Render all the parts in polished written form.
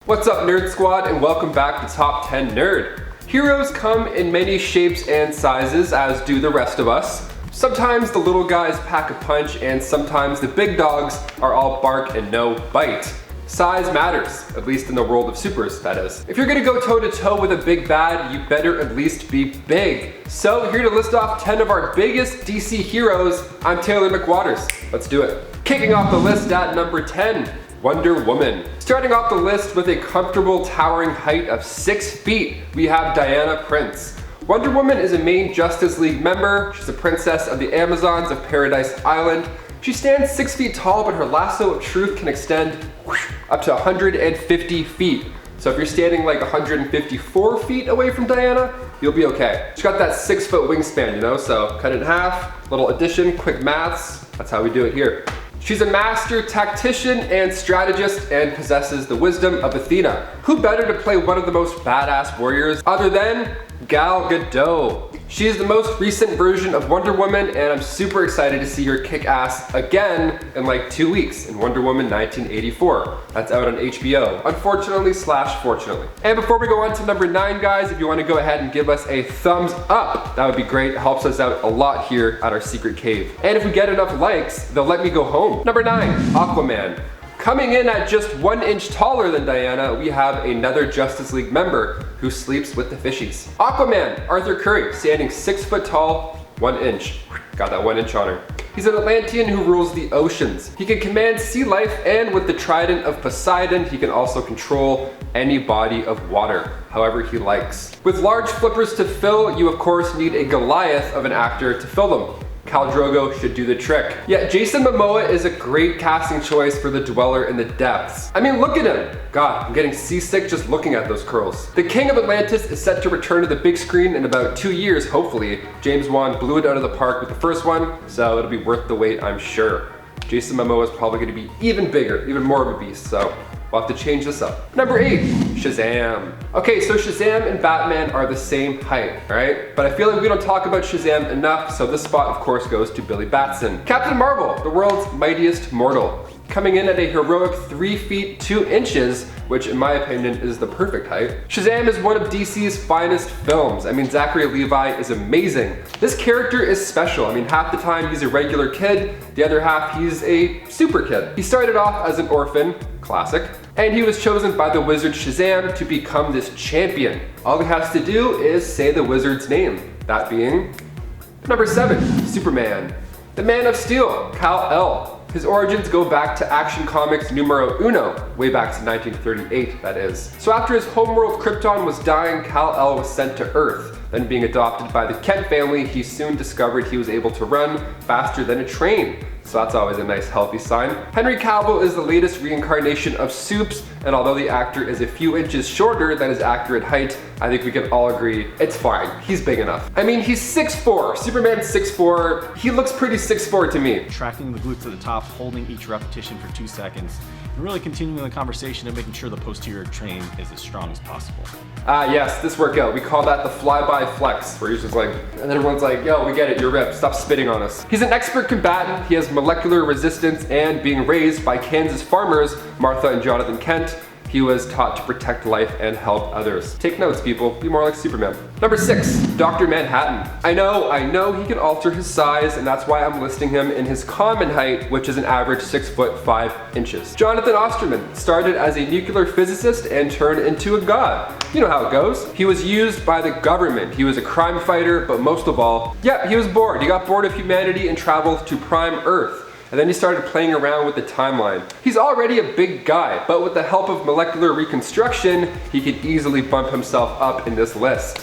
What's up, Nerd Squad, and welcome back to Top 10 Nerd. Heroes come in many shapes and sizes, as do the rest of us. Sometimes the little guys pack a punch, and sometimes the big dogs are all bark and no bite. Size matters, at least in the world of supers, that is. If you're gonna go toe to toe with a big bad, you better at least be big. So here to list off 10 of our biggest DC heroes, I'm Taylor McWatters. Let's do it. Kicking off the list at number 10, Wonder Woman. Starting off the list with a comfortable towering height of 6 feet, we have Diana Prince. Wonder Woman is a main Justice League member. She's a princess of the Amazons of Paradise Island. She stands 6 feet tall, but her lasso of truth can extend up to 150 feet. So if you're standing like 154 feet away from Diana, you'll be okay. She's got that 6 foot wingspan, you know, so cut it in half, little addition, quick maths, that's how we do it here. She's a master tactician and strategist and possesses the wisdom of Athena. Who better to play one of the most badass warriors other than Gal Gadot? She is the most recent version of Wonder Woman, and I'm super excited to see her kick ass again in like 2 weeks in Wonder Woman 1984. That's out on HBO, unfortunately / fortunately. And before we go on to number 9, guys, if you want to go ahead and give us a thumbs up, that would be great. It helps us out a lot here at our secret cave. And if we get enough likes, they'll let me go home. Number 9, Aquaman. Coming in at just 1 inch taller than Diana, we have another Justice League member who sleeps with the fishies. Aquaman, Arthur Curry, standing 6 foot tall, 1 inch. Got that 1 inch on her. He's an Atlantean who rules the oceans. He can command sea life, and with the trident of Poseidon, he can also control any body of water, however he likes. With large flippers to fill, you of course need a Goliath of an actor to fill them. Khal Drogo should do the trick. Yet Jason Momoa is a great casting choice for the Dweller in the Depths. I mean, look at him. God, I'm getting seasick just looking at those curls. The King of Atlantis is set to return to the big screen in about 2 years, hopefully. James Wan blew it out of the park with the first one, so it'll be worth the wait, I'm sure. Jason Momoa is probably gonna be even bigger, even more of a beast, so we'll have to change this up. Number 8, Shazam. Okay, so Shazam and Batman are the same height, right? But I feel like we don't talk about Shazam enough, so this spot of course goes to Billy Batson. Captain Marvel, the world's mightiest mortal. Coming in at a heroic 3 feet 2 inches, which in my opinion is the perfect height. Shazam is one of DC's finest films. I mean, Zachary Levi is amazing. This character is special. I mean, half the time he's a regular kid, the other half he's a super kid. He started off as an orphan, classic, and he was chosen by the wizard Shazam to become this champion. All he has to do is say the wizard's name, that being number 7, Superman. The Man of Steel, Kal-El. His origins go back to Action Comics numero uno, way back to 1938, that is. So after his homeworld Krypton was dying, Kal-El was sent to Earth. Then being adopted by the Kent family, he soon discovered he was able to run faster than a train. So that's always a nice healthy sign. Henry Cavill is the latest reincarnation of Supes, and although the actor is a few inches shorter than his accurate height, I think we can all agree it's fine. He's big enough. I mean, he's 6'4". Superman's 6'4". He looks pretty 6'4" to me. Tracking the glute to the top, holding each repetition for 2 seconds, and really continuing the conversation and making sure the posterior chain is as strong as possible. Yes, this workout. We call that the flyby flex, where he's just like, and everyone's like, yo, we get it, you're ripped, stop spitting on us. He's an expert combatant. He has molecular resistance, and being raised by Kansas farmers, Martha and Jonathan Kent, he was taught to protect life and help others. Take notes, people. Be more like Superman. Number 6, Dr. Manhattan. I know he can alter his size, and that's why I'm listing him in his common height, which is an average 6 foot 5 inches. Jonathan Osterman started as a nuclear physicist and turned into a god. You know how it goes. He was used by the government. He was a crime fighter, but most of all, he was bored. He got bored of humanity and traveled to Prime Earth. And then he started playing around with the timeline. He's already a big guy, but with the help of molecular reconstruction, he could easily bump himself up in this list.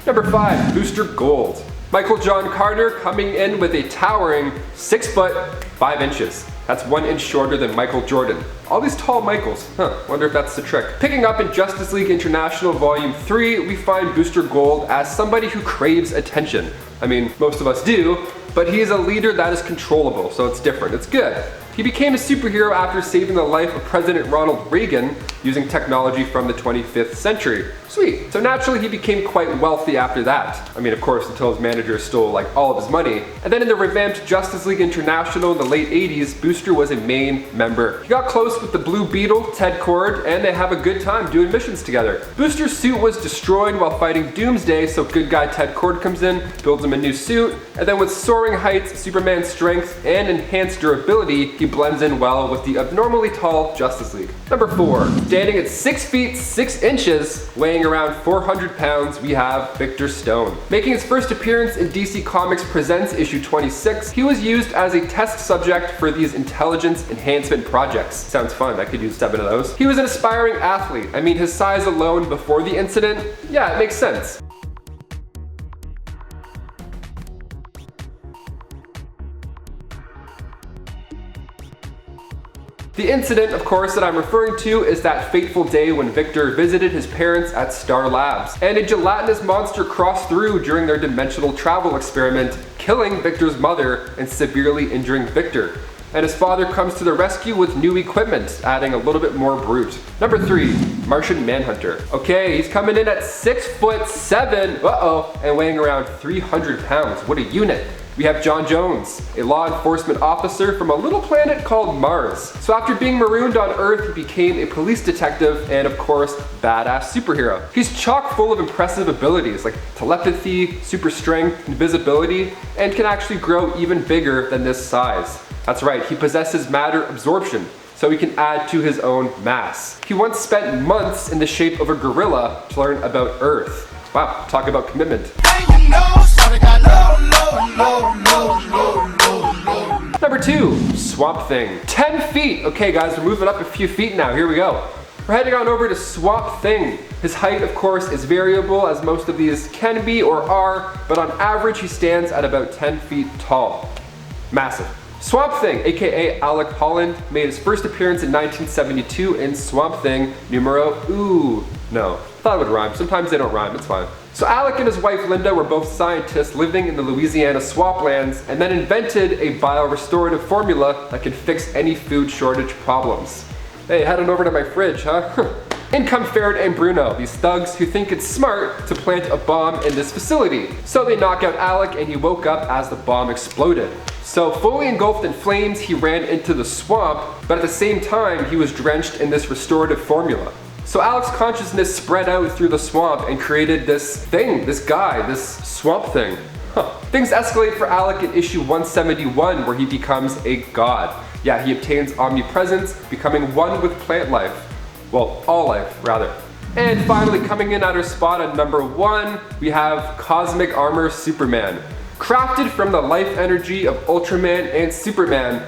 Number 5, Booster Gold. Michael John Carter coming in with a towering 6 foot 5 inches. That's 1 inch shorter than Michael Jordan. All these tall Michaels, wonder if that's the trick. Picking up in Justice League International Volume 3, we find Booster Gold as somebody who craves attention. I mean, most of us do, but he's a leader that is controllable, so it's different, it's good. He became a superhero after saving the life of President Ronald Reagan using technology from the 25th century. Sweet. So naturally he became quite wealthy after that. I mean, of course, until his manager stole like all of his money. And then in the revamped Justice League International in the late 80s, Booster was a main member. He got close with the Blue Beetle, Ted Kord, and they have a good time doing missions together. Booster's suit was destroyed while fighting Doomsday, so good guy Ted Kord comes in, builds him a new suit, and then with soaring heights, Superman strength, and enhanced durability, he blends in well with the abnormally tall Justice League. Number 4, standing at 6 feet 6 inches, weighing around 400 pounds, we have Victor Stone. Making his first appearance in DC Comics Presents issue 26, he was used as a test subject for these intelligence enhancement projects. Sounds fun, I could use 7 of those. He was an aspiring athlete. I mean, his size alone before the incident, yeah, it makes sense. The incident, of course, that I'm referring to is that fateful day when Victor visited his parents at Star Labs, and a gelatinous monster crossed through during their dimensional travel experiment, killing Victor's mother and severely injuring Victor. And his father comes to the rescue with new equipment, adding a little bit more brute. Number 3, Martian Manhunter. Okay, he's coming in at 6'7", and weighing around 300 pounds. What a unit. We have John Jones, a law enforcement officer from a little planet called Mars. So after being marooned on Earth, he became a police detective and, of course, badass superhero. He's chock full of impressive abilities like telepathy, super strength, invisibility, and can actually grow even bigger than this size. That's right, he possesses matter absorption, so he can add to his own mass. He once spent months in the shape of a gorilla to learn about Earth. Wow, talk about commitment. Number 2, Swamp Thing. 10 feet. Okay guys, we're moving up a few feet now. Here we go. We're heading on over to Swamp Thing. His height, of course, is variable, as most of these can be or are, but on average he stands at about 10 feet tall. Massive. Swamp Thing, aka Alec Holland, made his first appearance in 1972 in Swamp Thing numero no. Thought it would rhyme. Sometimes they don't rhyme, it's fine. So Alec and his wife Linda were both scientists living in the Louisiana swamplands and then invented a biorestorative formula that could fix any food shortage problems. Hey, head on over to my fridge, huh? In come Ferret and Bruno, these thugs who think it's smart to plant a bomb in this facility. So they knock out Alec and he woke up as the bomb exploded. So fully engulfed in flames, he ran into the swamp, but at the same time, he was drenched in this restorative formula. So Alec's consciousness spread out through the swamp and created this thing, this guy, this Swamp Thing. Things escalate for Alec in issue 171 where he becomes a god. Yeah, he obtains omnipresence, becoming one with plant life. Well, all life, rather. And finally, coming in at our spot at number 1, we have Cosmic Armor Superman. Crafted from the life energy of Ultraman and Superman,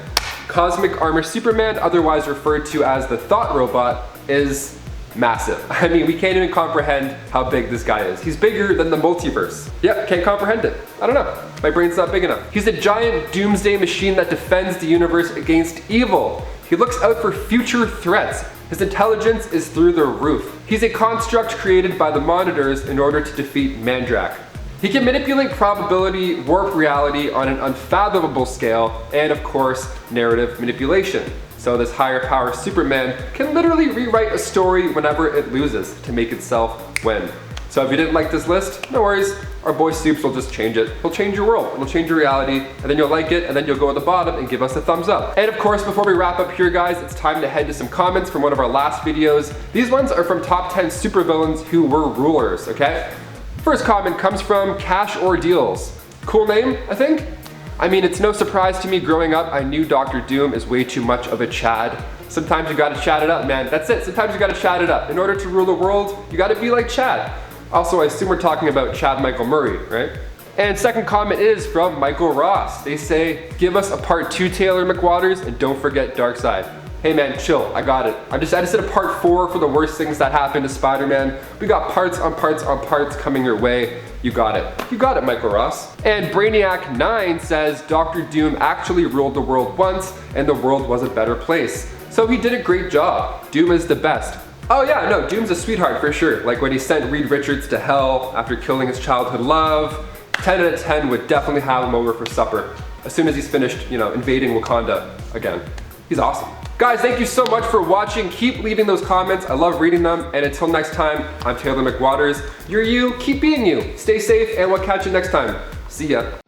Cosmic Armor Superman, otherwise referred to as the Thought Robot, is massive. I mean, we can't even comprehend how big this guy is. He's bigger than the multiverse. Yep, can't comprehend it. I don't know. My brain's not big enough. He's a giant doomsday machine that defends the universe against evil. He looks out for future threats. His intelligence is through the roof. He's a construct created by the Monitors in order to defeat Mandrake. He can manipulate probability, warp reality on an unfathomable scale, and of course, narrative manipulation. So this higher power Superman can literally rewrite a story whenever it loses to make itself win. So if you didn't like this list, no worries, our boy Supes will just change it. He'll change your world, it'll change your reality, and then you'll like it, and then you'll go at the bottom and give us a thumbs up. And of course, before we wrap up here guys, it's time to head to some comments from one of our last videos. These ones are from top 10 supervillains who were rulers, okay? First comment comes from Cash Ordeals. Cool name, I think? I mean, it's no surprise to me growing up, I knew Dr. Doom is way too much of a Chad. Sometimes you gotta chat it up, man. That's it, sometimes you gotta chat it up. In order to rule the world, you gotta be like Chad. Also, I assume we're talking about Chad Michael Murray, right? And second comment is from Michael Ross. They say, give us a part 2 Taylor McWatters and don't forget Darkseid. Hey man, chill, I got it. I just did a part 4 for the worst things that happened to Spider-Man. We got parts on parts on parts coming your way. You got it. You got it, Michael Ross. And Brainiac9 says Dr. Doom actually ruled the world once and the world was a better place. So he did a great job. Doom is the best. Oh yeah, no, Doom's a sweetheart for sure. Like when he sent Reed Richards to hell after killing his childhood love. 10 out of 10 would definitely have him over for supper. As soon as he's finished, invading Wakanda again. He's awesome. Guys, thank you so much for watching. Keep leaving those comments. I love reading them. And until next time, I'm Taylor McWatters. You're you, keep being you. Stay safe, and we'll catch you next time. See ya.